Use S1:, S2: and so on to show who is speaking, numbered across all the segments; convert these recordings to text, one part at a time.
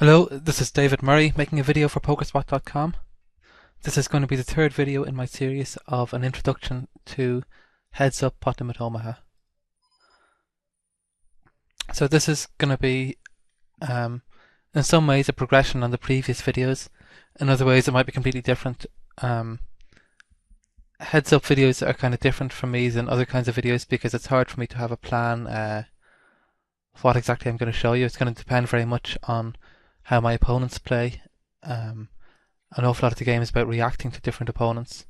S1: Hello, this is David Murray making a video for PokerSpot.com. This is going to be the third video in my series of an introduction to Heads Up Pot Limit Omaha. So this is going to be in some ways a progression on the previous videos. In other ways it might be completely different. Heads Up videos are kind of different from me than other kinds of videos because it's hard for me to have a plan of what exactly I'm going to show you. It's going to depend very much on how my opponents play. An awful lot of the game is about reacting to different opponents.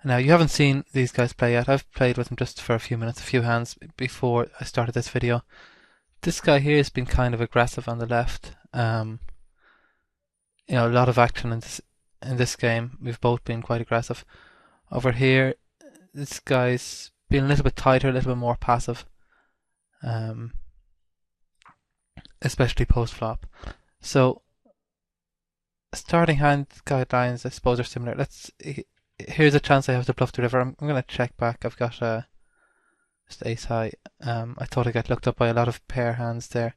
S1: Now, you haven't seen these guys play yet. I've played with them just for a few minutes, a few hands before I started this video. This guy here has been kind of aggressive on the left. A lot of action in this game. We've both been quite aggressive. Over here, this guy's been a little bit tighter, a little bit more passive. Especially post-flop. So, starting hand guidelines, I suppose, are similar. Here's a chance I have to bluff the river. I'm going to check back. I've got just ace high. I thought I got looked up by a lot of pair hands there.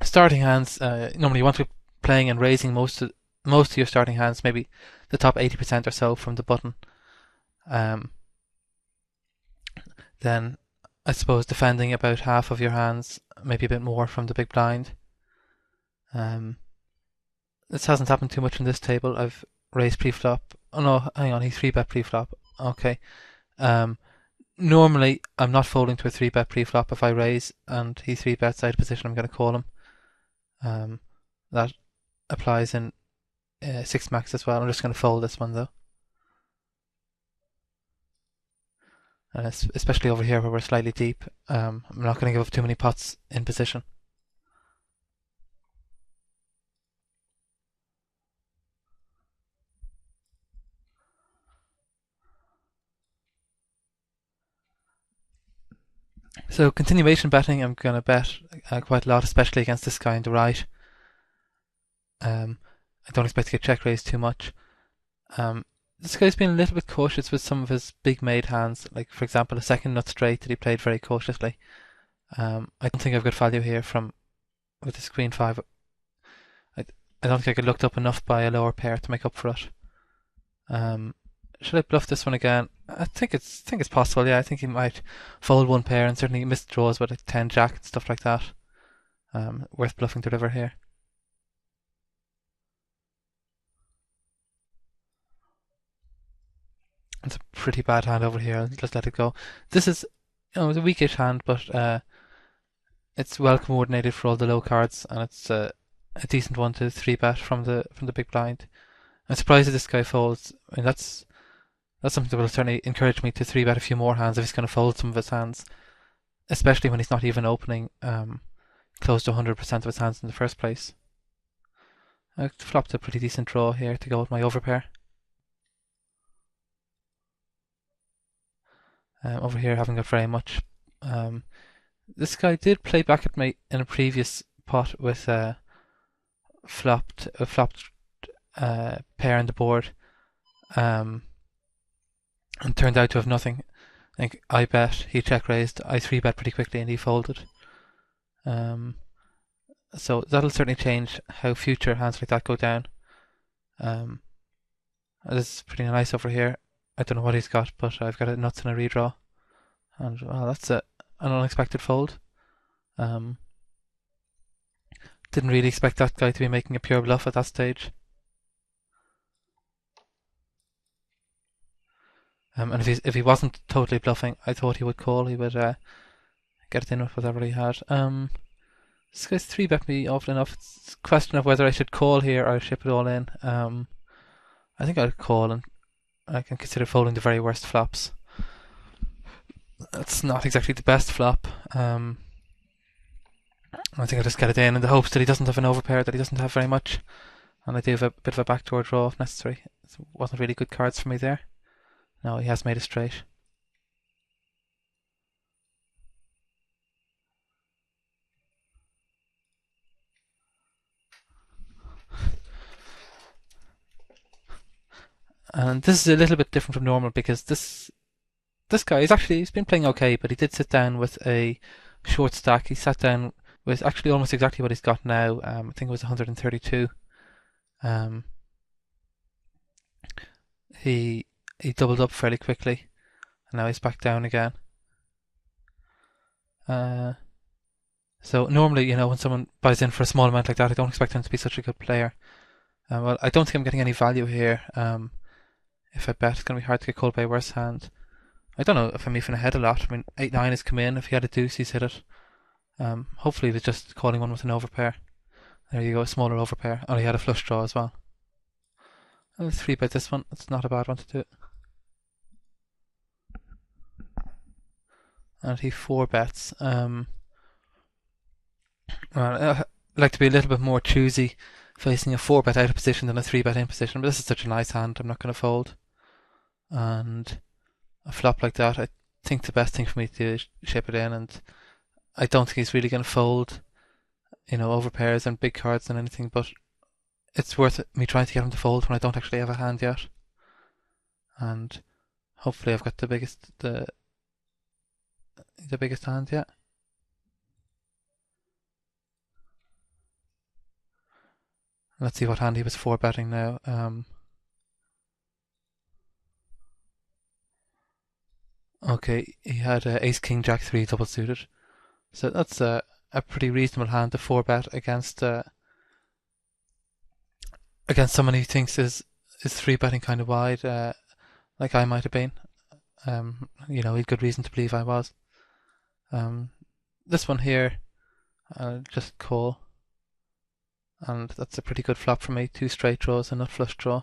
S1: Starting hands, normally you want to be playing and raising most of your starting hands, maybe the top 80% or so from the button. Then I suppose defending about half of your hands, maybe a bit more from the big blind. This hasn't happened too much in this table. I've raised pre-flop. Oh no, hang on, he 3-bet pre-flop. Okay. Normally, I'm not folding to a 3-bet pre-flop. If I raise and he 3-bets out of position, I'm going to call him. That applies in 6 max as well. I'm just going to fold this one though. Especially over here where we're slightly deep. I'm not going to give up too many pots in position. So continuation betting, I'm going to bet quite a lot, especially against this guy on the right. I don't expect to get check raised too much. This guy's been a little bit cautious with some of his big made hands, like for example a second nut straight that he played very cautiously. I don't think I've got value here with this queen 5. I don't think I got looked up enough by a lower pair to make up for it. Should I bluff this one again? I think it's possible. Yeah, I think he might fold one pair and certainly miss draws with a 10 jack and stuff like that. Worth bluffing the river here. It's a pretty bad hand over here. I'll just let it go. This is, it's a weakish hand, but it's well coordinated for all the low cards, and it's a decent one to 3-bet from the big blind. I'm surprised that this guy folds. I mean, that's something that will certainly encourage me to 3-bet a few more hands if he's going to fold some of his hands, especially when he's not even opening close to 100% of his hands in the first place. I flopped a pretty decent draw here to go with my overpair. Over here, haven't got very much. This guy did play back at me in a previous pot with a flopped pair on the board, and turned out to have nothing. I think I bet, he check raised, I 3-bet pretty quickly, and he folded. So that'll certainly change how future hands like that go down. This is pretty nice over here. I don't know what he's got, but I've got a nuts and a redraw. And well, that's an unexpected fold. Didn't really expect that guy to be making a pure bluff at that stage. And if he wasn't totally bluffing, I thought he would call. He would get it in with whatever he had. This guy's 3-bet me often enough. It's a question of whether I should call here or ship it all in. I think I'll call, and I can consider folding the very worst flops. That's not exactly the best flop. I think I'll just get it in the hopes that he doesn't have an overpair, that he doesn't have very much. And I do have a bit of a backdoor draw if necessary. It wasn't really good cards for me there. No, he has made a straight. And this is a little bit different from normal because this guy he's been playing okay, but he did sit down with a short stack. He sat down with actually almost exactly what he's got now. I think it was 132. Um, he he doubled up fairly quickly, and now he's back down again. Uh, so normally, when someone buys in for a small amount like that, I don't expect them to be such a good player. Well, I don't think I'm getting any value here. If I bet, it's going to be hard to get called by a worse hand. I don't know if I'm even ahead a lot. I mean, 8-9 has come in. If he had a deuce, he's hit it. Hopefully, he's just calling one with an overpair. There you go, a smaller overpair. Oh, he had a flush draw as well. I'll 3-bet this one. It's not a bad one to do. And he 4-bets. I'd like to be a little bit more choosy facing a 4-bet out of position than a 3-bet in position, but this is such a nice hand, I'm not going to fold. And a flop like that, I think the best thing for me to do is ship it in, and I don't think he's really going to fold, over pairs and big cards and anything, but it's worth me trying to get him to fold when I don't actually have a hand yet. And hopefully I've got the biggest hand yet. Let's see what hand he was 4-betting now. Okay, he had Ace King Jack 3 double suited, so that's a pretty reasonable hand to 4-bet against someone who thinks is 3-betting kind of wide, like I might have been. He had good reason to believe I was. This one here, I'll just call, and that's a pretty good flop for me. 2 straight draws and a flush draw.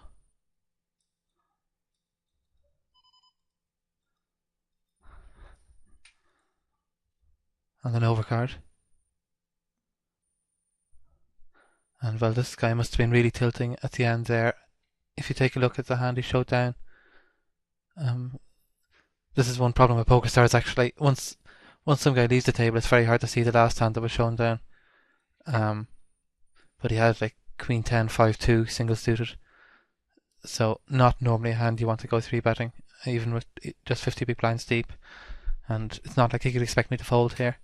S1: And an overcard. And well, this guy must have been really tilting at the end there. If you take a look at the hand he showed down, this is one problem with PokerStars actually. Once some guy leaves the table, it's very hard to see the last hand that was shown down. But he had like Queen 10, 5-2 single suited. So not normally a hand you want to go 3-betting, even with just 50 big blinds deep. And it's not like he could expect me to fold here.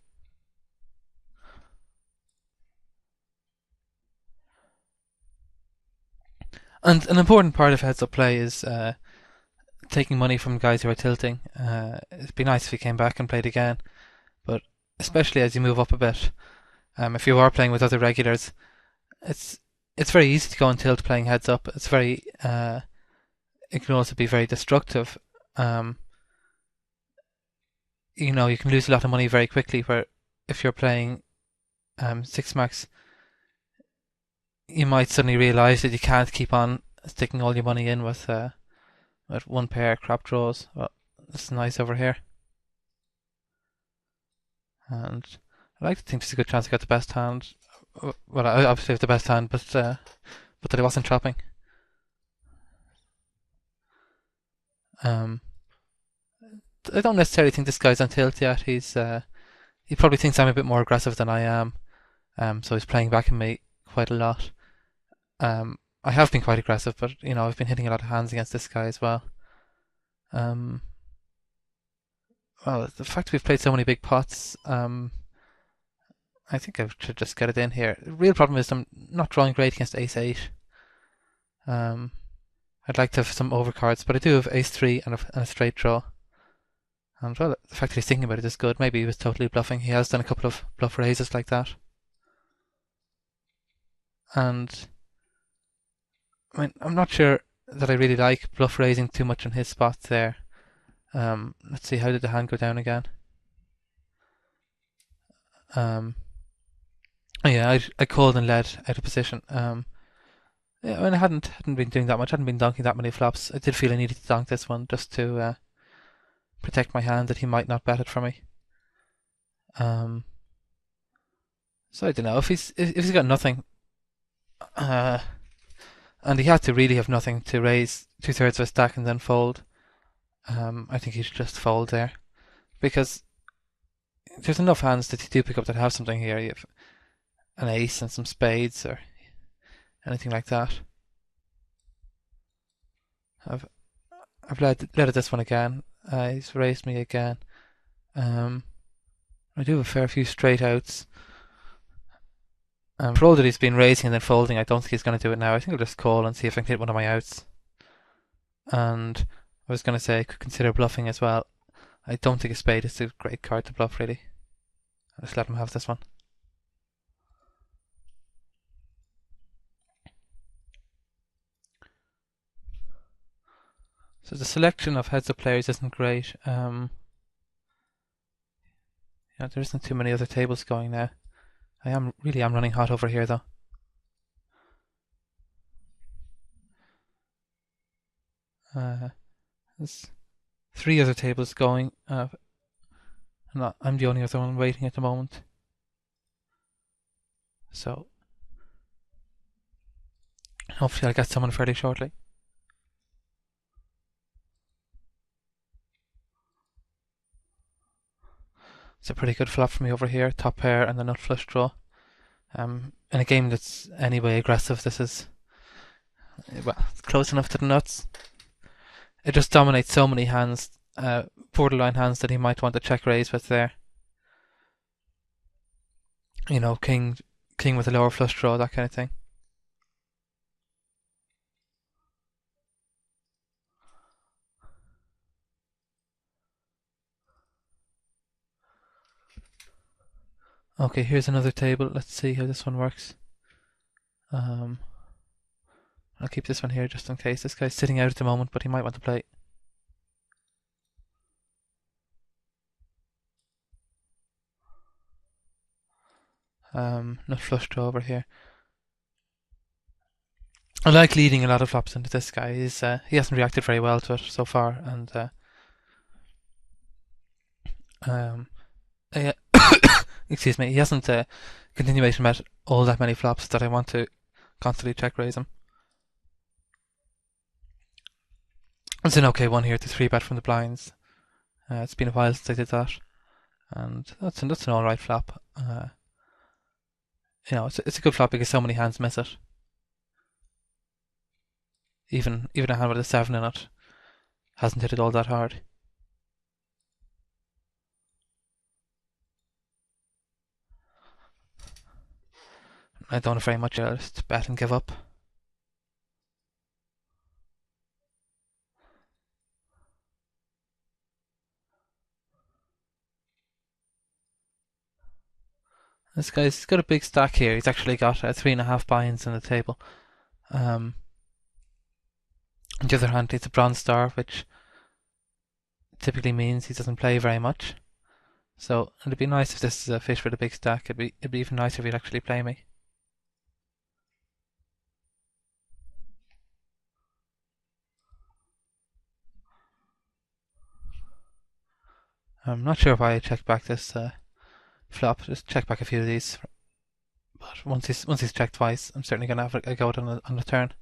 S1: And an important part of heads up play is taking money from guys who are tilting. It'd be nice if he came back and played again, but especially as you move up a bit, if you are playing with other regulars, it's very easy to go and tilt playing heads up. It's very it can also be very destructive. You can lose a lot of money very quickly. Where if you're playing 6-max, you might suddenly realise that you can't keep on sticking all your money in with one pair crap draws. Well, it's nice over here, and I like to think there's a good chance I got the best hand. Well, I obviously have the best hand, but that I wasn't chopping. I don't necessarily think this guy's on tilt yet. He probably thinks I'm a bit more aggressive than I am. So he's playing back at me quite a lot. I have been quite aggressive, but I've been hitting a lot of hands against this guy as well. Well, the fact we've played so many big pots, I think I should just get it in here. The real problem is I'm not drawing great against Ace-8. I'd like to have some overcards, but I do have Ace-3 and a straight draw. And well, the fact that he's thinking about it is good. Maybe he was totally bluffing. He has done a couple of bluff raises like that. And I mean, I'm not sure that I really like bluff raising too much on his spot there. Let's see, how did the hand go down again? Yeah, I called and led out of position. Yeah, I mean, I hadn't been doing that much. I hadn't been donking that many flops. I did feel I needed to donk this one just to protect my hand that he might not bet it for me. So I don't know if he's got nothing, and he had to really have nothing to raise 2/3 of a stack and then fold. I think he should just fold there, because there's enough hands that you do pick up that have something here. You have an ace and some spades or anything like that. I've led at this one again. He's raised me again. I do have a fair few straight outs. For all that he's been raising and then folding, I don't think he's going to do it now. I think I'll just call and see if I can hit one of my outs. And I was going to say I could consider bluffing as well. I don't think a spade is a great card to bluff, really. I'll just let him have this one. So the selection of heads-up players isn't great. Yeah, there isn't too many other tables going now. I am running hot over here though. There's 3 other tables going. I'm the only other one waiting at the moment. So hopefully I'll get someone fairly shortly. It's a pretty good flop for me over here. Top pair and the nut flush draw. In a game that's anyway aggressive, this is close enough to the nuts. It just dominates so many hands, borderline hands that he might want to check raise with there. You know, king with a lower flush draw, that kind of thing. Okay, here's another table. Let's see how this one works. I'll keep this one here just in case. This guy's sitting out at the moment, but he might want to play. Nut flush draw over here. I like leading a lot of flops into this guy. He hasn't reacted very well to it so far, and excuse me, he hasn't continuation met all that many flops that I want to constantly check raise him. It's an okay one here to 3-bet from the blinds. It's been a while since I did that, and that's an alright flop. You know, it's a good flop because so many hands miss it. Even a hand with a 7 in it hasn't hit it all that hard. I don't have very much else to bet and give up. This guy's got a big stack here. He's actually got 3.5 buy-ins on the table. On the other hand, it's a bronze star, which typically means he doesn't play very much. So it'd be nice if this is a fish with a big stack. It'd be even nicer if he'd actually play me. I'm not sure why I checked back this flop. Just check back a few of these. But once he's checked twice, I'm certainly gonna have a go on the turn.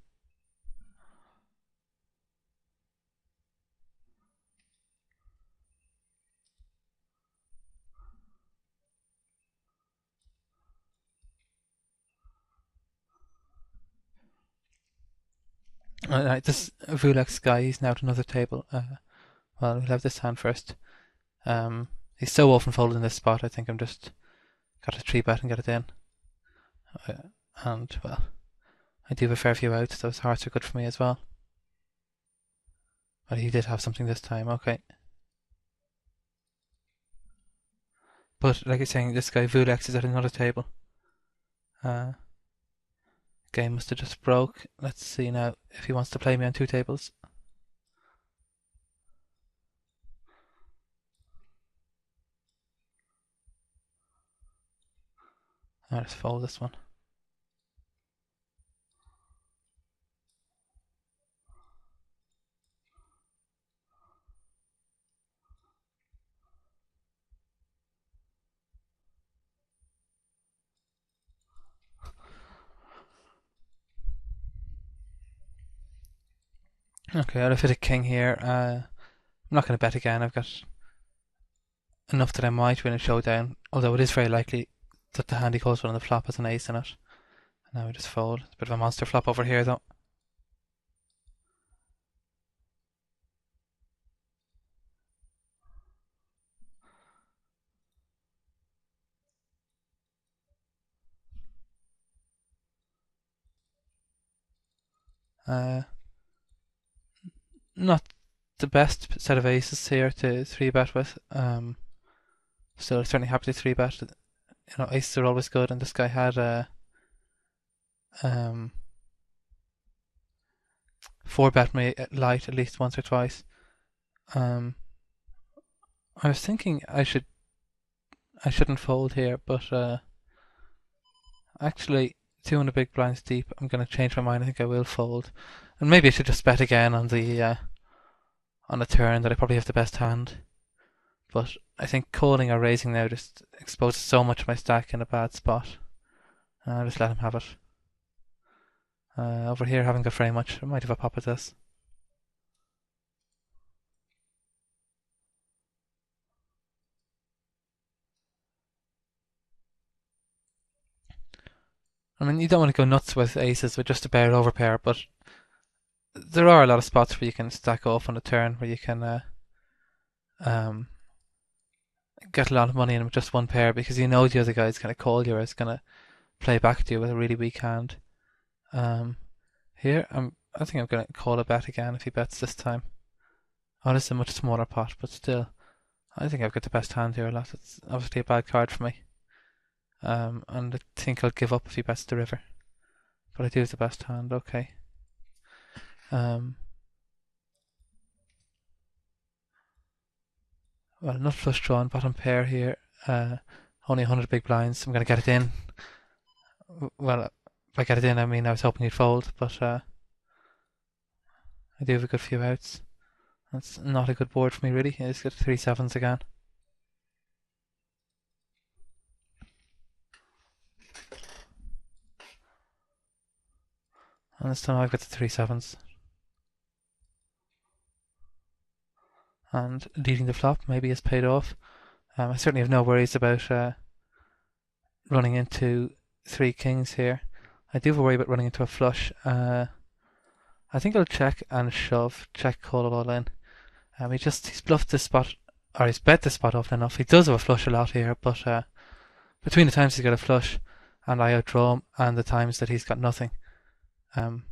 S1: Alright, this Vulex guy, he's now at another table. Well, we'll have this hand first. He's so often folded in this spot, I think I'm just got to 3-bet and get it in. And, well, I do have a fair few outs. Those hearts are good for me as well. But he did have something this time, okay. But, like I was saying, this guy Vulex is at another table. Game must have just broke. Let's see now if he wants to play me on 2 tables. I'll just fold this one. Okay, I'll fit a king here. I'm not going to bet again. I've got enough that I might win a showdown, although it is very likely that the hand he calls one on the flop has an ace in it. And now we just fold. It's a bit of a monster flop over here though. Not the best set of aces here to 3-bet with. Still certainly happy to 3-bet. Aces are always good, and this guy had um, 4-bet me light at least once or twice. I was thinking I shouldn't fold here, but actually 200 big blinds deep, I'm going to change my mind. I think I will fold, and maybe I should just bet again on the turn that I probably have the best hand. But I think calling or raising now just exposes so much of my stack in a bad spot. I'll just let him have it. Over here, haven't got very much. I might have a pop at this. I mean, you don't want to go nuts with aces with just a bare overpair, but there are a lot of spots where you can stack off on a turn where you can get a lot of money in with just one pair, because the other guy is going to call you or is going to play back to you with a really weak hand. Here, I think I'm going to call a bet again if he bets this time. Oh, this is a much smaller pot, but still, I think I've got the best hand here a lot. It's obviously a bad card for me. And I think I'll give up if he bets the river. But I do have the best hand, okay. Well, not flush drawn, bottom pair here. Only 100 big blinds. I'm going to get it in. Well, if I get it in, I mean I was hoping he'd fold, but I do have a good few outs. That's not a good board for me, really. I just got 3 sevens again. And this time I've got the 3 sevens. And leading the flop maybe has paid off. I certainly have no worries about running into 3 kings here. I do have a worry about running into a flush. I think I'll check and shove, check, call it all in. He's bluffed this spot, or he's bet this spot often enough. He does have a flush a lot here, but between the times he's got a flush and I outdraw him, and the times that he's got nothing, well,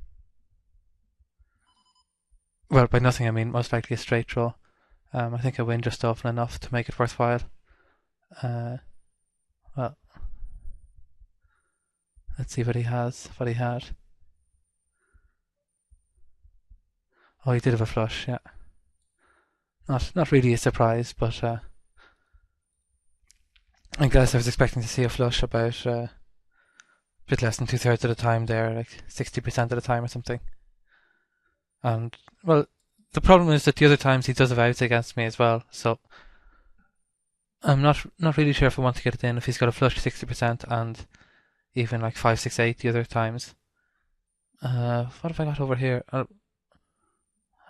S1: by nothing I mean most likely a straight draw. I think I win just often enough to make it worthwhile. Well, let's see what he has. What he had. Oh, he did have a flush, yeah. Not really a surprise, but I guess I was expecting to see a flush about a bit less than 2/3 of the time there, like 60% of the time or something. And, well, the problem is that the other times he does have outs against me as well, so I'm not really sure if I want to get it in if he's got a flush 60% and even like 5, 6, 8 the other times. What have I got over here?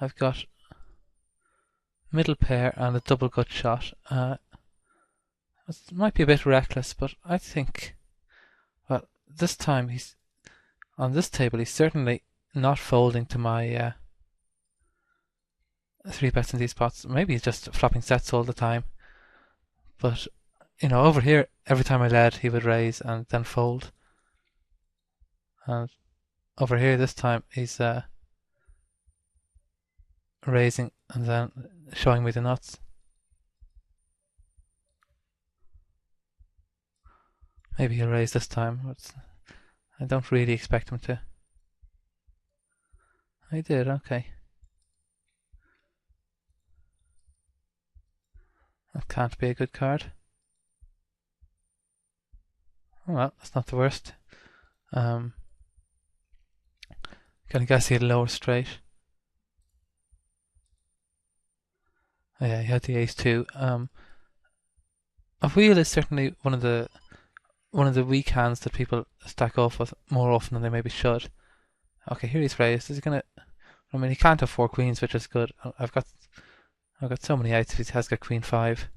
S1: I've got middle pair and a double gut shot. It might be a bit reckless, but I think, well, this time he's on this table. He's certainly not folding to my 3 bets in these spots. Maybe he's just flopping sets all the time. But over here, every time I led, he would raise and then fold. And over here, this time he's raising and then showing me the nuts. Maybe he'll raise this time, but I don't really expect him to. I did, okay. That can't be a good card. Oh, well, that's not the worst. Gonna guess he had a lower straight. Oh, yeah, he had the ace too. A wheel is certainly one of the weak hands that people stack off with more often than they maybe should. Okay, here he's raised. Is he gonna? I mean, he can't have 4 queens, which is good. I've got so many outs. He has got queen 5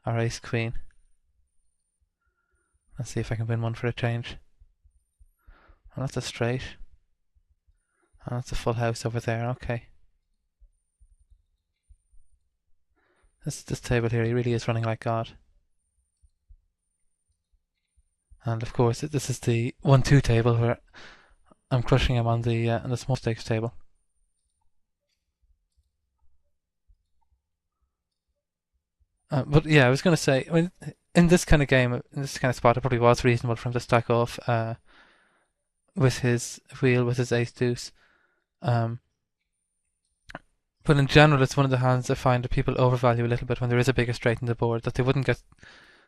S1: or ace queen. Let's see if I can win one for a change. And that's a straight. And that's a full house over there. Okay. This table here, he really is running like God. And of course, this is the 1-2 table where I'm crushing him on the small stakes table. But yeah, I was going to say, I mean, in this kind of game, in this kind of spot, it probably was reasonable for him to stack off with his wheel, with his ace deuce. Um, but in general, it's one of the hands I find that people overvalue a little bit when there is a bigger straight in the board, that they wouldn't get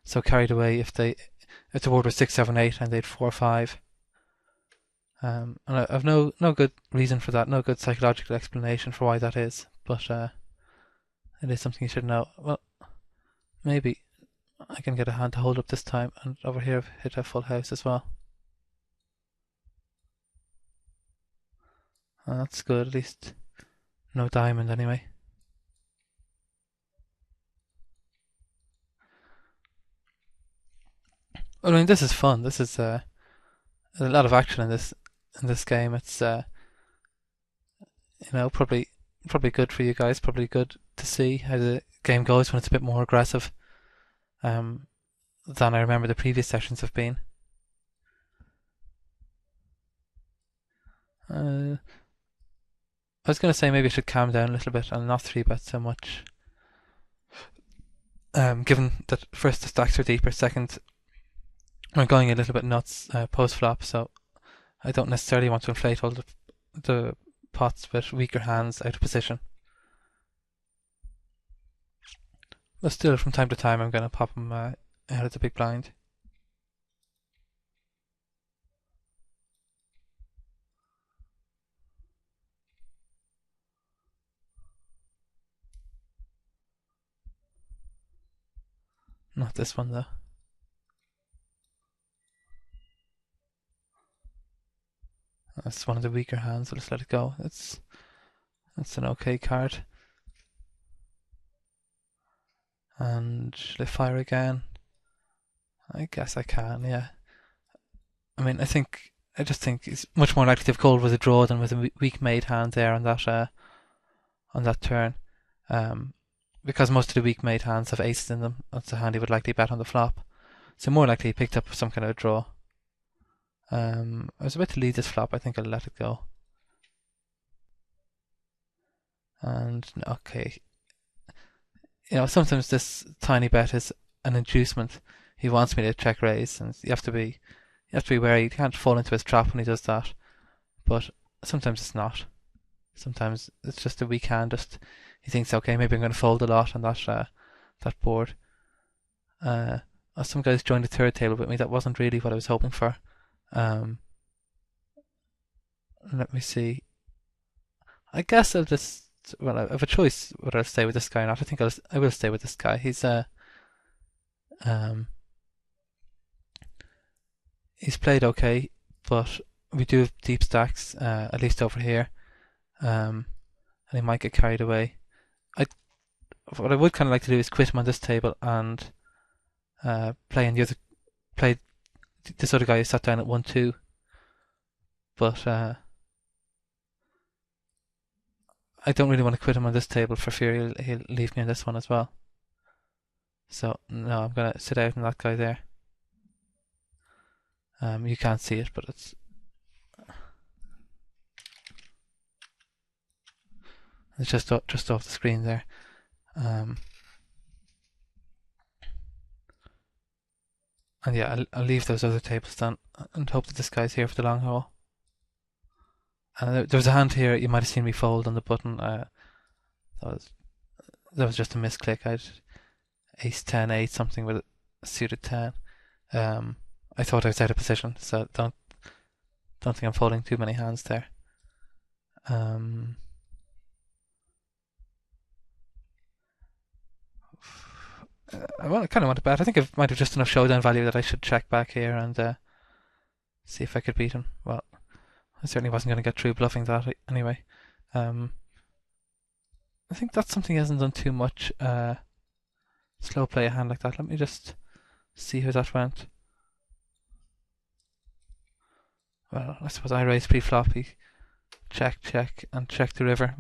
S1: so carried away if the board was 6, 7, 8 and they'd 4, 5. And I've no good reason for that, no good psychological explanation for why that is, but it is something you should know. Well, maybe I can get a hand to hold up this time, and over here I've hit a full house as well. That's good, at least no diamond anyway. I mean, this is fun. This is a lot of action in this game. It's probably good for you guys. Probably good to see how the game goes when it's a bit more aggressive than I remember the previous sessions have been. I was going to say maybe I should calm down a little bit and not 3-bet so much. Given that first the stacks are deeper, second I'm going a little bit nuts post flop, so I don't necessarily want to inflate all the pots with weaker hands out of position. But still, from time to time, I'm going to pop them out of the big blind. Not this one though. That's one of the weaker hands. I'll just let it go. That's an okay card. And should I fire again? I guess I can. Yeah. I mean, I just think it's much more likely to have called with a draw than with a weak made hand there on that turn. Because most of the weak made hands have aces in them. That's a hand he would likely bet on the flop. So more likely he picked up some kind of a draw. I was about to lead this flop. I think I'll let it go. And okay, sometimes this tiny bet is an inducement. He wants me to check raise, and you have to be wary. You can't fall into his trap when he does that. But sometimes it's not. Sometimes it's just a weak hand. Just he thinks, okay, maybe I'm going to fold a lot on that board. Some guys joined the third table with me. That wasn't really what I was hoping for. Let me see. I guess I'll just. Well, I have a choice whether I'll stay with this guy or not. I think I will stay with this guy. He's played okay, but we do have deep stacks, at least over here, and he might get carried away. What I would kind of like to do is quit him on this table and play this other guy who sat down at 1-2, but I don't really want to quit him on this table for fear he'll leave me on this one as well. So no, I'm gonna sit out on that guy there. You can't see it, but it's just off the screen there. And yeah, I'll leave those other tables then and hope that this guy's here for the long haul. And there was a hand here. You might have seen me fold on the button. That was just a misclick. I had ace 10, 8 something with a suited 10. I thought I was out of position, so don't think I'm folding too many hands there. I kind of want to bet. I think I might have just enough showdown value that I should check back here and see if I could beat him. Well, I certainly wasn't going to get through bluffing that anyway. I think that's something he hasn't done too much. Slow play a hand like that. Let me just see how that went. Well, I suppose I raised pre-flop. He check, and check the river.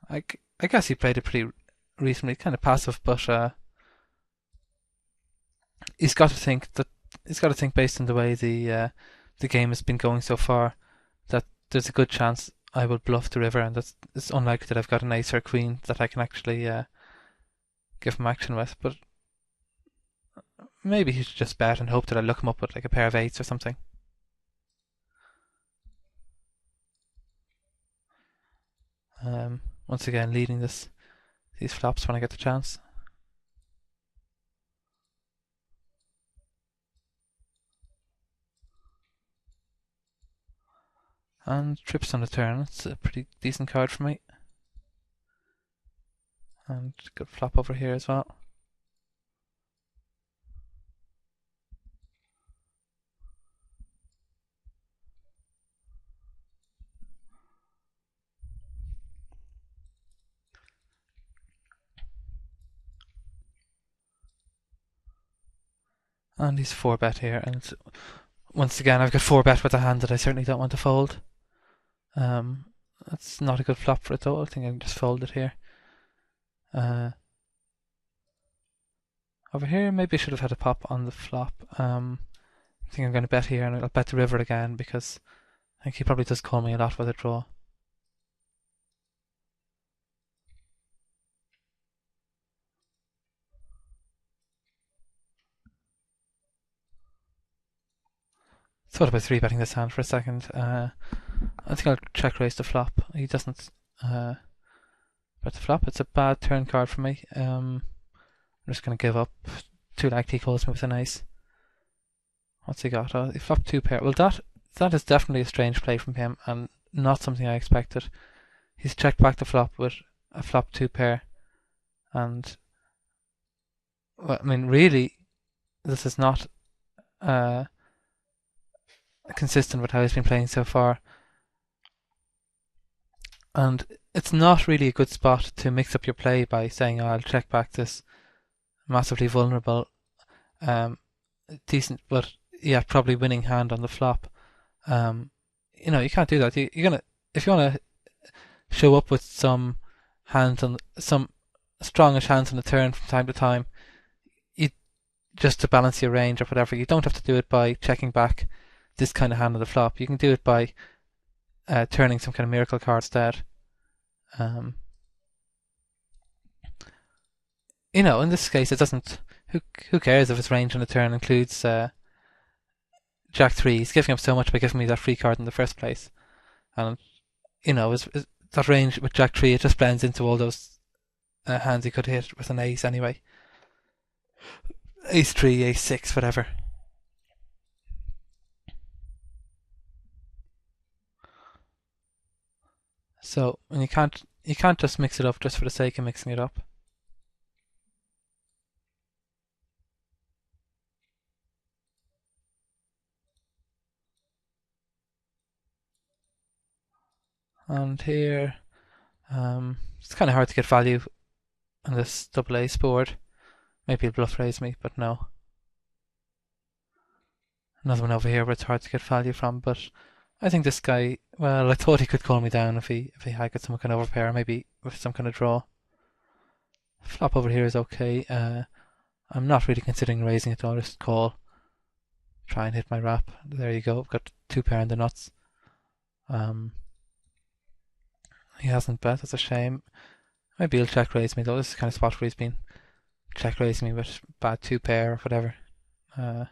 S1: I guess he played it pretty reasonably, kind of passive, but he's got to think based on the way the the game has been going so far that there's a good chance I will bluff the river, and it's unlikely that I've got an ace or queen that I can actually give him action with. But maybe he should just bet and hope that I look him up with like a pair of eights or something. Once again, leading these flops when I get the chance. And trips on the turn. It's a pretty decent card for me. And good flop over here as well. And he's 4-bet here, and once again I've got 4-bet with a hand that I certainly don't want to fold. That's not a good flop for it though. I think I can just fold it here. Over here, maybe I should have had a pop on the flop. I think I'm going to bet here, and I'll bet the river again because I think he probably does call me a lot with a draw. Thought about 3-betting this hand for a second. I think I'll check raise the flop. He doesn't bet the flop. It's a bad turn card for me. I'm just going to give up. Too likely he calls me with an ace. What's he got? Oh, he flopped 2-pair. Well, that is definitely a strange play from him and not something I expected. He's checked back the flop with a flop 2-pair, and well, I mean, really, this is not consistent with how he's been playing so far, and it's not really a good spot to mix up your play by saying, oh, I'll check back this massively vulnerable, decent but yeah, probably winning hand on the flop. You can't do that. You're gonna, if you want to show up with some hands on some strongish hands on the turn from time to time, just to balance your range or whatever, you don't have to do it by checking back this kind of hand on the flop. You can do it by turning some kind of miracle card instead. In this case, it doesn't. Who cares if his range on the turn includes Jack 3? He's giving up so much by giving me that free card in the first place, and that range with Jack 3, it just blends into all those hands he could hit with an ace anyway. Ace 3, ace 6, whatever. So, and you can't just mix it up just for the sake of mixing it up. And here, it's kind of hard to get value on this double ace board. Maybe he'll bluff raise me, but no. Another one over here where it's hard to get value from, but I think this guy, well, I thought he could call me down if he had got some kind of overpair, maybe with some kind of draw. Flop over here is okay. I'm not really considering raising it, I'll just call. Try and hit my wrap. There you go, I've got 2-pair in the nuts. He hasn't bet, that's a shame. Maybe he'll check raise me though. This is the kind of spot where he's been check raising me with bad 2-pair or whatever. There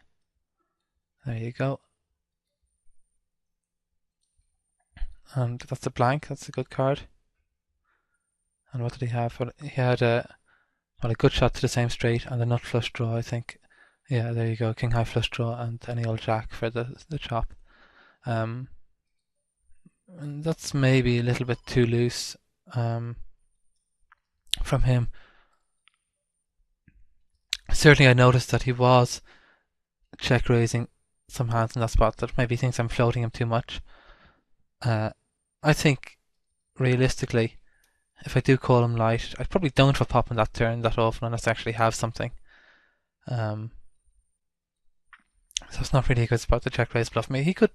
S1: you go. And that's a blank, that's a good card. And what did he have? Well, he had a good shot to the same straight and a nut flush draw, I think. Yeah, there you go, king high flush draw and any old jack for the chop. And that's maybe a little bit too loose from him. Certainly I noticed that he was check raising some hands in that spot that maybe thinks I'm floating him too much. I think realistically, if I do call him light, I probably don't have a pop on that turn that often unless I actually have something. So it's not really a good spot to check raise bluff me. He could,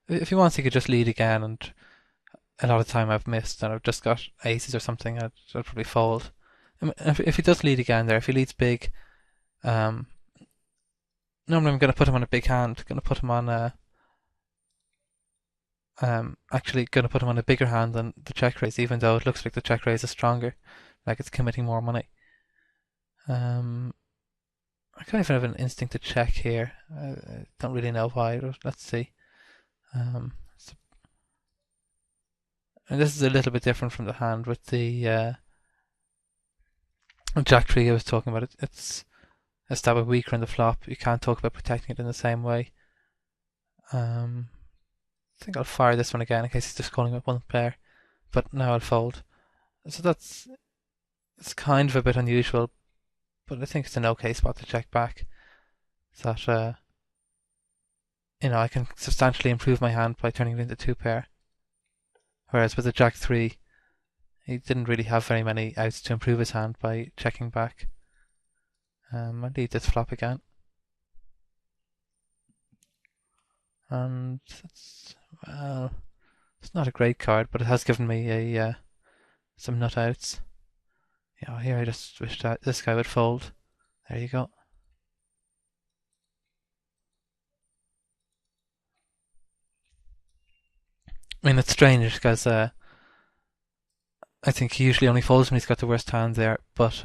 S1: if he wants, he could just lead again, and a lot of time I've missed and I've just got aces or something, I'd probably fold. If he does lead again there, if he leads big, normally I'm going to put him on a big hand. Going to put him on actually going to put him on a bigger hand than the check raise, even though it looks like the check raise is stronger, like it's committing more money. I kind of have an instinct to check here. I don't really know why, but let's see. And this is a little bit different from the hand with the Jack 3 I was talking about. It's a stab bit weaker in the flop. You can't talk about protecting it in the same way. I think I'll fire this one again in case he's just calling with one pair. But now I'll fold. So it's kind of a bit unusual, but I think it's an okay spot to check back. That I can substantially improve my hand by turning it into two pair. Whereas with the Jack 3, he didn't really have very many outs to improve his hand by checking back. I'll leave this flop again. And it's not a great card, but it has given me some nut outs. Yeah, here I just wish that this guy would fold. There you go. I mean, it's strange because I think he usually only folds when he's got the worst hand there, but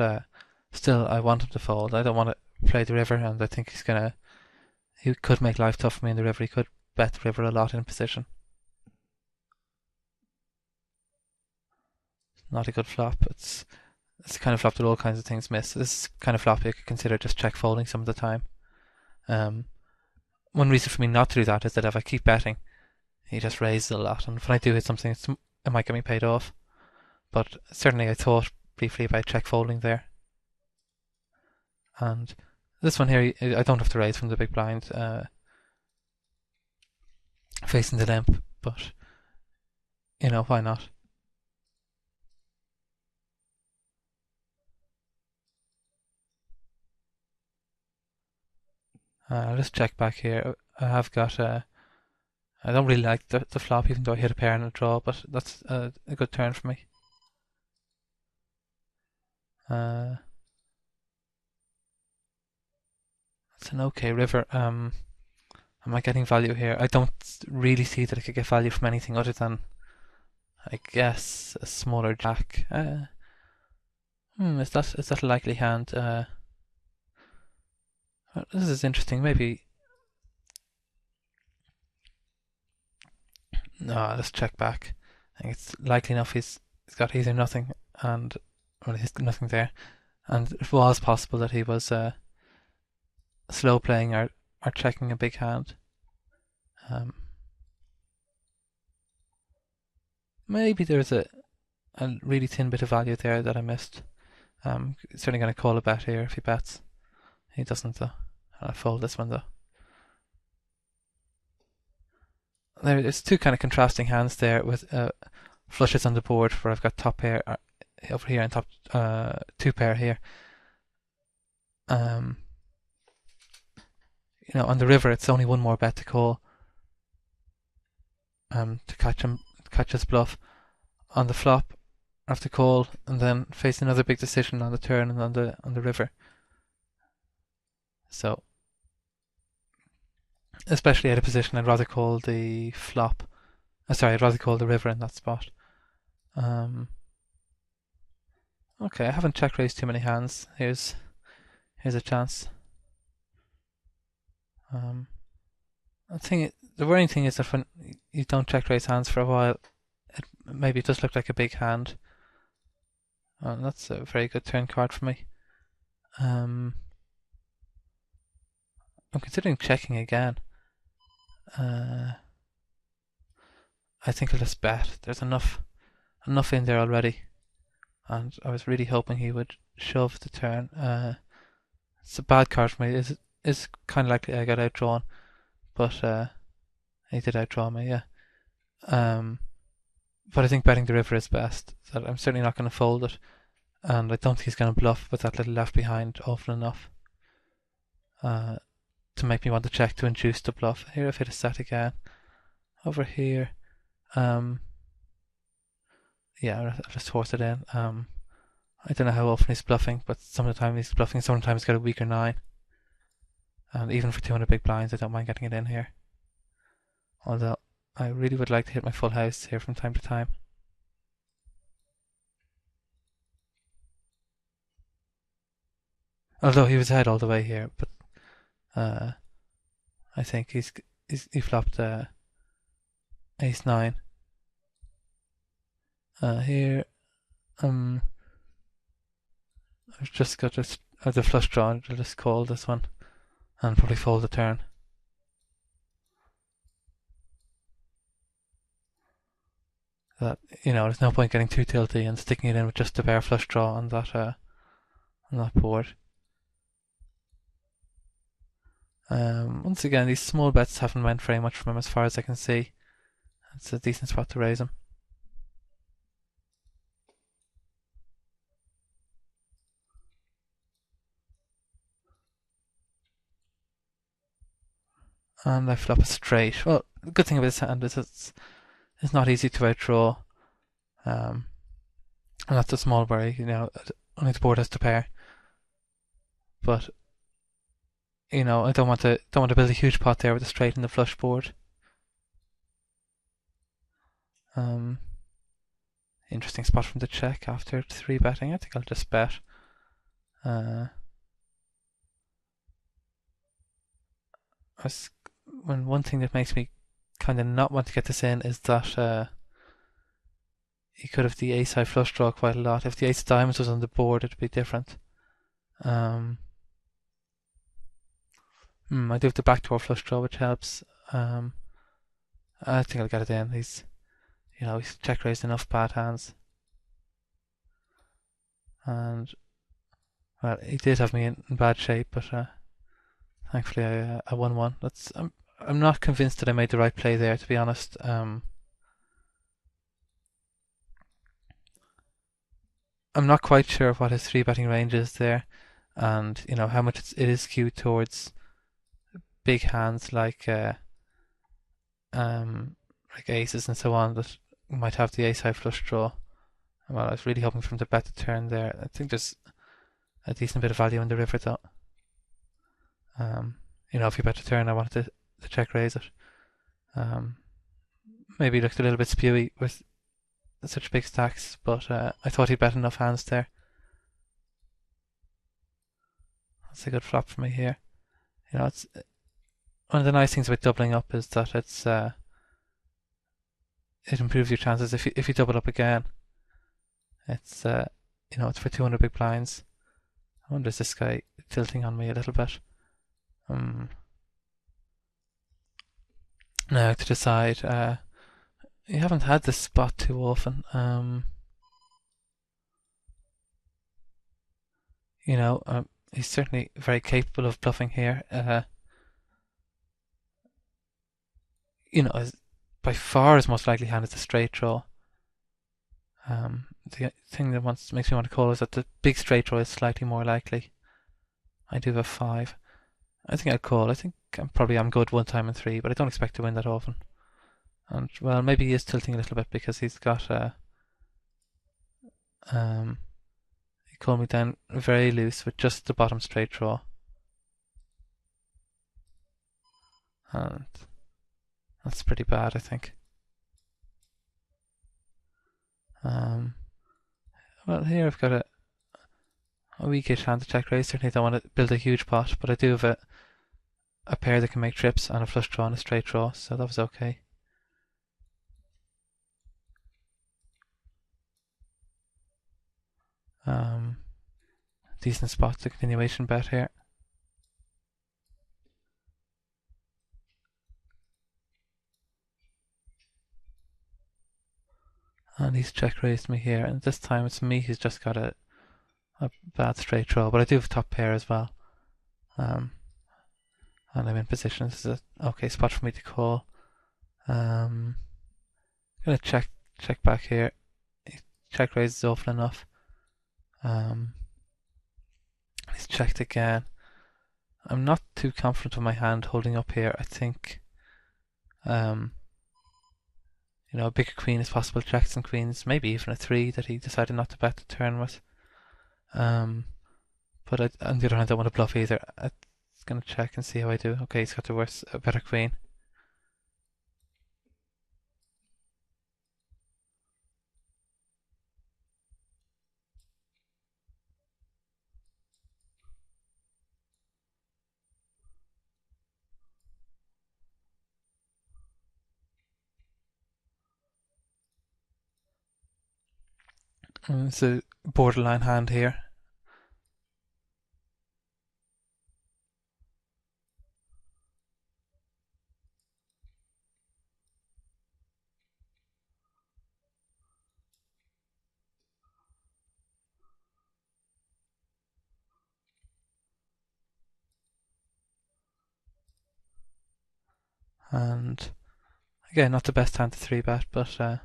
S1: still, I want him to fold. I don't want to play the river, and I think he could make life tough for me in the river. He could bet the river a lot in position. Not a good flop. It's the kind of flop that all kinds of things miss. This is kind of flop you could consider just check folding some of the time. One reason for me not to do that is that if I keep betting, he just raises a lot, and when I do hit something, it might get me paid off. But certainly I thought briefly about check folding there. And this one here, I don't have to raise from the big blind facing the limp, but why not? I'll just check back here. I have got I don't really like the flop, even though I hit a pair and a draw, but that's a good turn for me. It's an okay river. Am I getting value here? I don't really see that I could get value from anything other than, I guess, a smaller jack. Is that a likely hand? This is interesting. Maybe. No, let's check back. I think it's likely enough he's got either nothing he's got nothing there, and it was possible that he was slow playing or checking a big hand. Maybe there's a really thin bit of value there that I missed. Certainly going to call a bet here if he bets. He doesn't though. I'll fold this one though. There's two kind of contrasting hands there with flushes on the board where I've got top pair over here and top two pair here. On the river it's only one more bet to call to catch his bluff. On the flop I have to call and then face another big decision on the turn and on the river. So especially at a position, I'd rather call the flop. I'd rather call the river in that spot. Okay, I haven't check raised too many hands. Here's a chance. The worrying thing is that when you don't check raise hands for a while, maybe it does look like a big hand. And that's a very good turn card for me. I'm considering checking again. I think I'll just bet. There's enough in there already, and I was really hoping he would shove the turn. It's a bad card for me. It's kind of likely I got outdrawn, but he did outdraw me, yeah. But I think betting the river is best. That I'm certainly not going to fold it, and I don't think he's going to bluff with that little left behind often enough to make me want to check to induce the bluff. Here I've hit a set again. Over here, yeah, I've just forced it in. I don't know how often he's bluffing, but some of the time he's bluffing, sometimes he's got a weaker 9. And even for 200 big blinds, I don't mind getting it in here. Although I really would like to hit my full house here from time to time. Although he was ahead all the way here, but I think he flopped ace nine. Here, I've just got this the flush draw. I'll just call this one and probably fold the turn. That there's no point getting too tilty and sticking it in with just the bare flush draw on that board. Once again, these small bets haven't went very much from him as far as I can see. It's a decent spot to raise him. And I flop a straight. Well, the good thing about this hand is it's not easy to outdraw. And that's a small worry, only the board has to pair. But I don't want to build a huge pot there with a straight in the flush board. Interesting spot from the check after 3-betting. I think I'll just bet. One thing that makes me kind of not want to get this in is that he could have the ace high flush draw quite a lot. If the ace of diamonds was on the board, it'd be different. I do have the backdoor flush draw, which helps. I think I'll get it in. He's check raised enough bad hands, and well, he did have me in bad shape, but thankfully I won one. I'm not convinced that I made the right play there, to be honest. I'm not quite sure what his 3-betting range is there, and how much it is skewed towards big hands like aces and so on that might have the ace high flush draw. Well, I was really hoping for him to bet the turn there. I think there's a decent bit of value in the river though. If you bet the turn, I wanted to check raise it. Maybe looked a little bit spewy with such big stacks, but I thought he bet enough hands there. That's a good flop for me here. It's one of the nice things about doubling up is that it improves your chances if you double up again. It's it's for 200 big blinds. I wonder, is this guy tilting on me a little bit? Now to decide, you haven't had this spot too often. He's certainly very capable of bluffing here. By far his most likely hand is a straight draw. The thing that makes me want to call is that the big straight draw is slightly more likely. I do have 5. I think I'd call. I think I'm good one time in 3, but I don't expect to win that often. And well, maybe he is tilting a little bit because he's got he called me down very loose with just the bottom straight draw. And that's pretty bad, I think. Well, here I've got a weakish hand to check raise. Certainly don't want to build a huge pot, but I do have a pair that can make trips and a flush draw and a straight draw, so that was okay. Decent spot to continuation bet here. And he's check raised me here, and this time it's me who's just got a bad straight draw, but I do have top pair as well. And I'm in position. This is an okay spot for me to call. I'm gonna check back here. Check raise is awful enough. He's checked again. I'm not too confident with my hand holding up here. I think a bigger queen is possible, jacks and queens, maybe even a 3 that he decided not to bet the turn with. But on the other hand, I don't want to bluff either. I'm going to check and see how I do. Okay, he's got a better queen. It's a borderline hand here. And again, not the best hand to 3-bet, but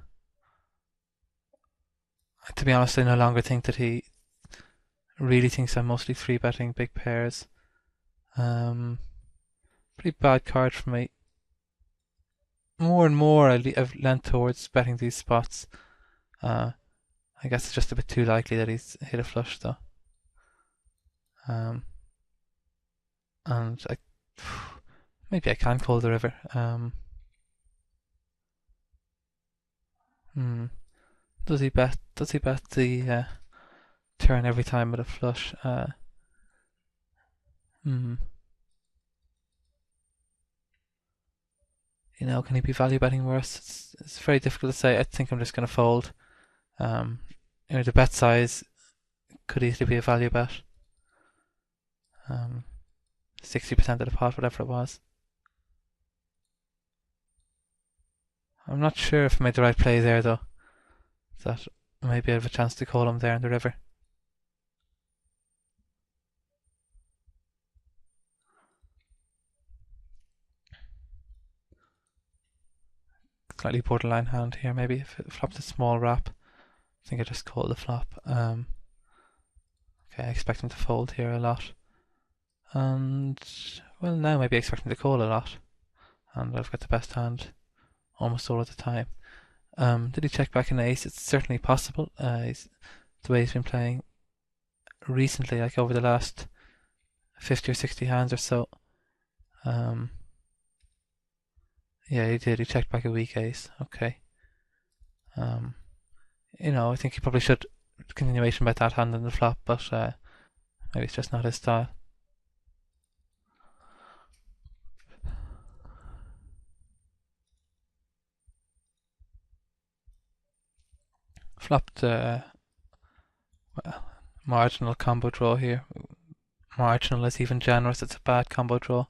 S1: to be honest, I no longer think that he really thinks I'm mostly 3-betting big pairs. Pretty bad card for me. More and more I've leant towards betting these spots. I guess it's just a bit too likely that he's hit a flush though. And maybe I can call the river. Does he bet the turn every time with a flush? Can he be value betting worse? It's very difficult to say. I think I'm just going to fold. The bet size could easily be a value bet. 60% of the pot, whatever it was. I'm not sure if I made the right play there though. That maybe I have a chance to call him there in the river. Slightly borderline hand here, maybe if it flopped a small wrap. I think I just called the flop. Okay, I expect him to fold here a lot. And, well, now maybe I expect him to call a lot. And I've got the best hand almost all of the time. Did he check back an ace? It's certainly possible. The way he's been playing recently, like over the last 50 or 60 hands or so. Yeah, he did. He checked back a weak ace. Okay. I think he probably should continuation bet that hand in the flop, but maybe it's just not his style. Flopped marginal combo draw here. Marginal is even generous. It's a bad combo draw.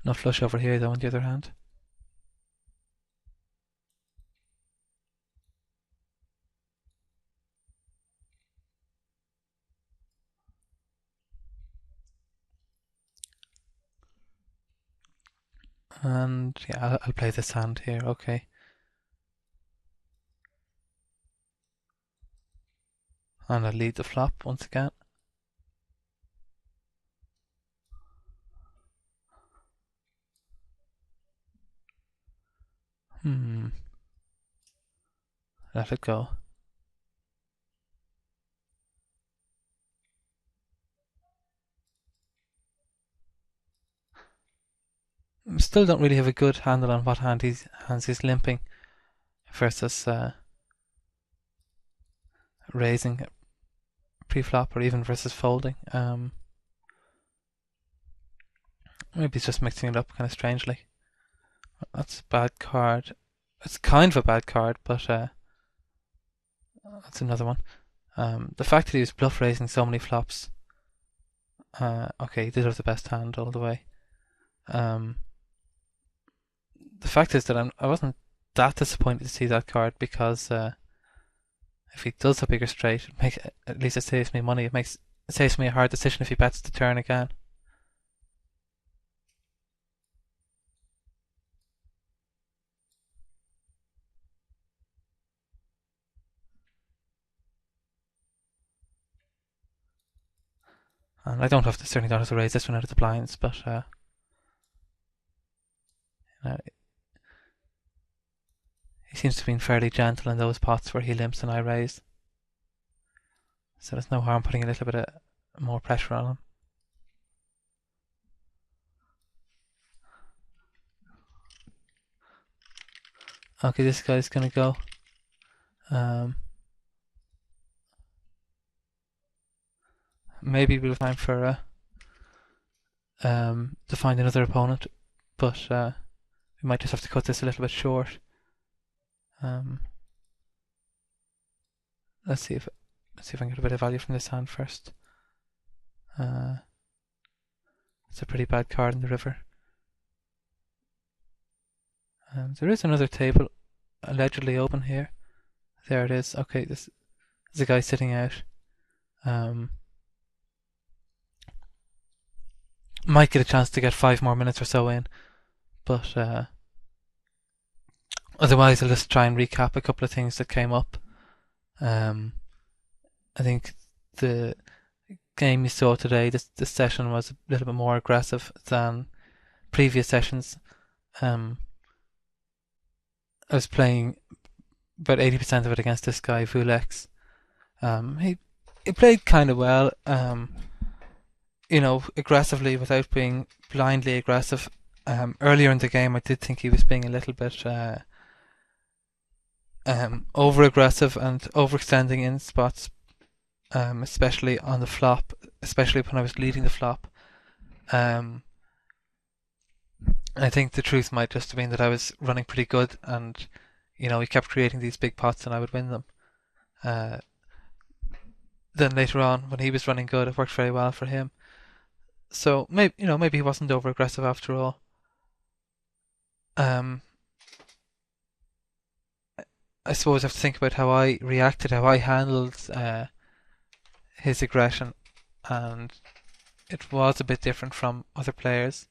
S1: No flush over here though on the other hand. And yeah, I'll play this hand here. Okay. And I'll lead the flop once again. Let it go. Still don't really have a good handle on what hands he's limping versus raising pre-flop or even versus folding. Maybe he's just mixing it up kind of strangely. That's a bad card. It's kind of a bad card, but that's another one. The fact that he was bluff raising so many flops. Okay, he did have the best hand all the way. The fact is that I wasn't that disappointed to see that card because if he does a bigger straight, at least it saves me money. It saves me a hard decision if he bets the turn again. And I certainly don't have to raise this one out of the blinds, but he seems to have been fairly gentle in those pots where he limps and I raise. So there's no harm putting a little bit of more pressure on him. Okay, this guy's gonna go. Maybe we'll have time for to find another opponent, but we might just have to cut this a little bit short. Let's see if I can get a bit of value from this hand first. It's a pretty bad card in the river. There is another table allegedly open here. There it is. Okay, this is a guy sitting out. Might get a chance to get 5 more minutes or so in, but otherwise I'll just try and recap a couple of things that came up. I think the game you saw today, this session was a little bit more aggressive than previous sessions. I was playing about 80% of it against this guy, Vulex. He played kind of well, aggressively without being blindly aggressive. Earlier in the game, I did think he was being a little bit over-aggressive and overextending in spots, especially on the flop, especially when I was leading the flop. I think the truth might just have been that I was running pretty good, and he kept creating these big pots and I would win them. Then later on, when he was running good, it worked very well for him. So maybe he wasn't over aggressive after all. I suppose I have to think about how I reacted, how I handled his aggression, and it was a bit different from other players.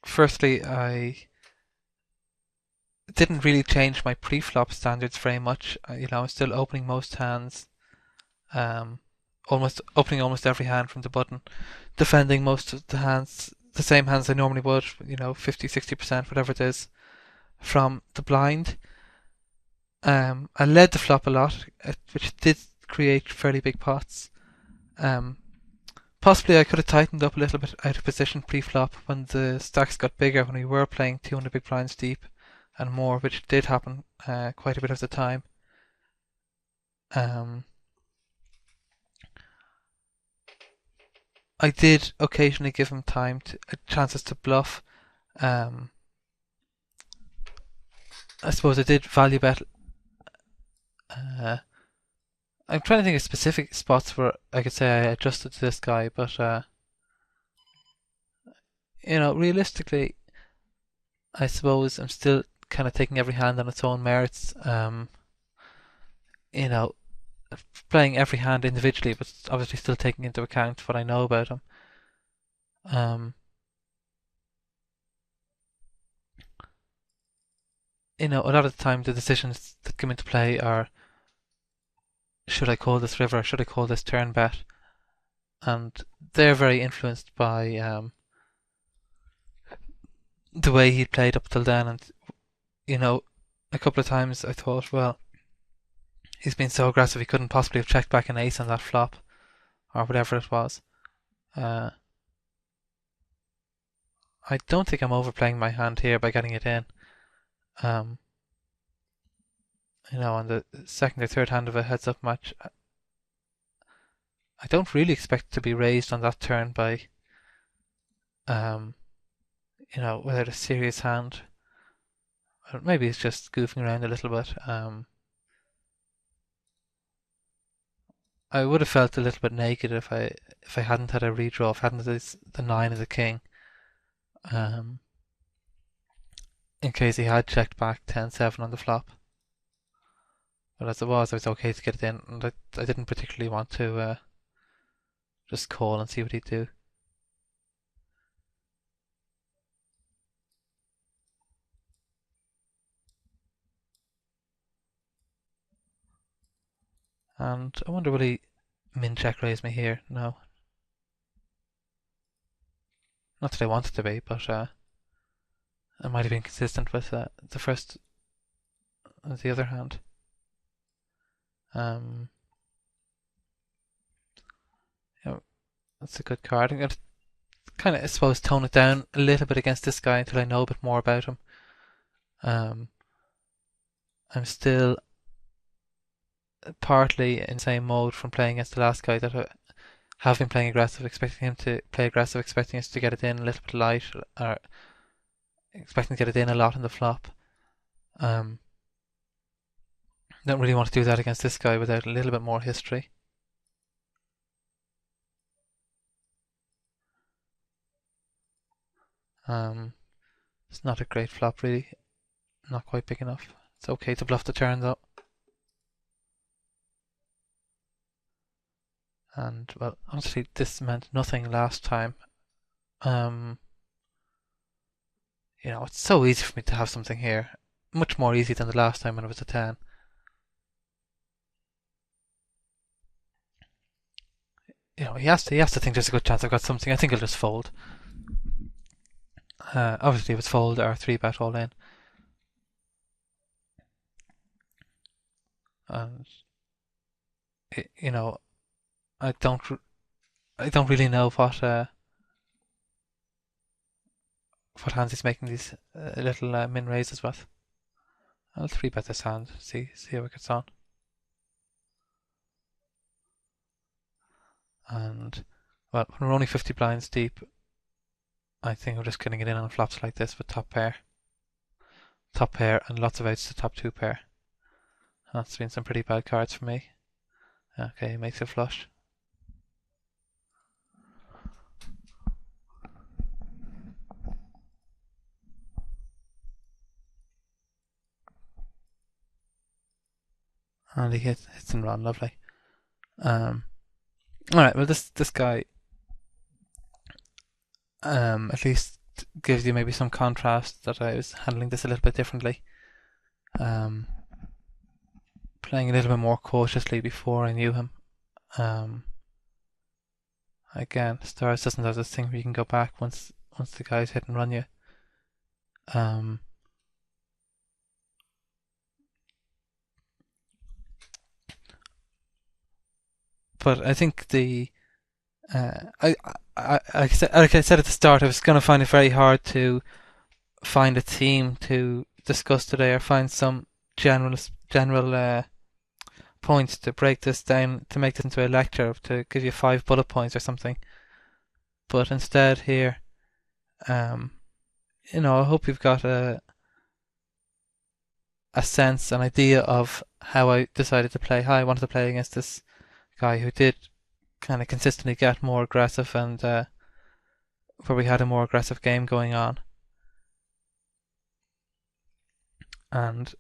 S1: Firstly, I didn't really change my pre-flop standards very much. I was still opening most hands, opening almost every hand from the button, defending most of the hands, the same hands I normally would, 50-60%, whatever it is, from the blind. I led the flop a lot, which did create fairly big pots. Possibly I could have tightened up a little bit out of position pre-flop when the stacks got bigger, when we were playing 200 big blinds deep and more, which did happen quite a bit of the time. I did occasionally give him chances to bluff. I suppose I did value bet. I'm trying to think of specific spots where I could say I adjusted to this guy, but realistically, I suppose I'm still kind of taking every hand on its own merits. Playing every hand individually, but obviously still taking into account what I know about him. A lot of the time the decisions that come into play are, should I call this river, should I call this turn bet? And they're very influenced by the way he played up till then. And a couple of times I thought, well, he's been so aggressive he couldn't possibly have checked back an ace on that flop, or whatever it was. I don't think I'm overplaying my hand here by getting it in. On the second or third hand of a heads-up match, I don't really expect to be raised on that turn by, without a serious hand. Or maybe it's just goofing around a little bit. I would have felt a little bit naked if I hadn't had a redraw, if I hadn't had the 9 of the king. In case he had checked back 10-7 on the flop. But as it was, I was okay to get it in, and I didn't particularly want to just call and see what he'd do. And I wonder, will he min check raise me here? No. Not that I wanted to be, but I might have been consistent with the first, the other hand. That's a good card. I'm going to kind of, I suppose, tone it down a little bit against this guy until I know a bit more about him. I'm still partly in the same mode from playing against the last guy that I have been playing aggressive, expecting him to play aggressive, expecting us to get it in a little bit light, or expecting to get it in a lot on the flop. Don't really want to do that against this guy without a little bit more history. It's not a great flop really, not quite big enough. It's okay to bluff the turn though. And well, obviously this meant nothing last time. It's so easy for me to have something here. Much more easy than the last time when it was a 10. He has to think there's a good chance I've got something. I think he'll just fold. Obviously if it's fold or 3-bet all in. And I don't really know what hands he's making these little min raises with. I'll 3-bet this hand. See how it gets on. And well, when we're only 50 blinds deep, I think we're just getting it in on flops like this with top pair, and lots of outs to top 2 pair. That's been some pretty bad cards for me. Okay, he makes it flush. And he hits and run, lovely. Alright, well this guy at least gives you maybe some contrast that I was handling this a little bit differently. Playing a little bit more cautiously before I knew him. Again, Stars doesn't have this thing where you can go back once the guy's hit and run you. But I think like I said at the start, I was going to find it very hard to find a theme to discuss today, or find some general points to break this down, to make this into a lecture, to give you 5 bullet points or something. But instead here, I hope you've got a sense, an idea of how I decided to play, how I wanted to play against this guy who did kind of consistently get more aggressive, and where we had a more aggressive game going on. And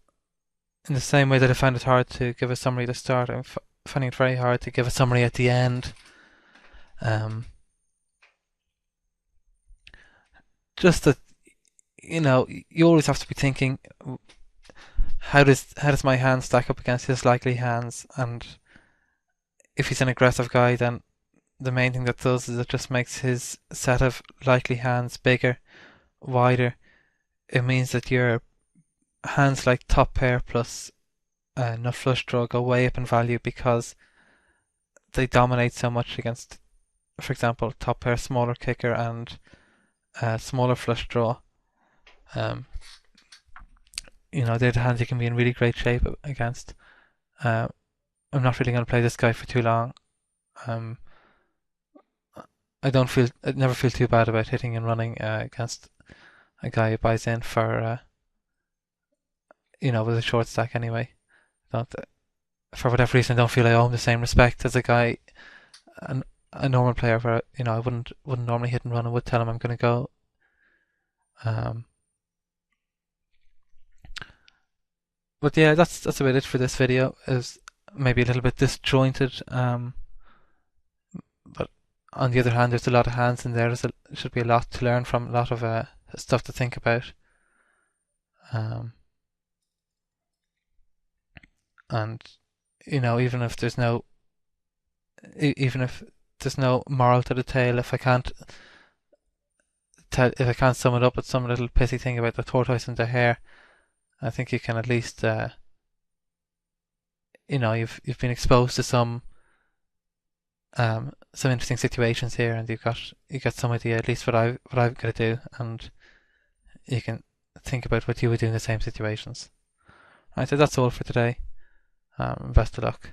S1: in the same way that I found it hard to give a summary at the start, I'm finding it very hard to give a summary at the end. Just that, you always have to be thinking, how does my hand stack up against his likely hands? And if he's an aggressive guy, then the main thing that does is it just makes his set of likely hands bigger, wider. It means that your hands like top pair plus nut flush draw go way up in value because they dominate so much against, for example, top pair smaller kicker and smaller flush draw. They're the hands you can be in really great shape against. I'm not really going to play this guy for too long. I never feel too bad about hitting and running against a guy who buys in for with a short stack anyway. For whatever reason, I don't feel I owe him the same respect as a guy, a normal player where I wouldn't normally hit and run and would tell him I'm going to go. But yeah, that's about it for this video. It was maybe a little bit disjointed, but on the other hand, there's a lot of hands in there. There should be a lot to learn from, a lot of stuff to think about. And even if there's no moral to the tale, if I can't sum it up with some little pissy thing about the tortoise and the hare, I think you can at least you've been exposed to some interesting situations here, and you got some idea at least what I've got to do, and you can think about what you would do in the same situations. Right, so that's all for today. Best of luck.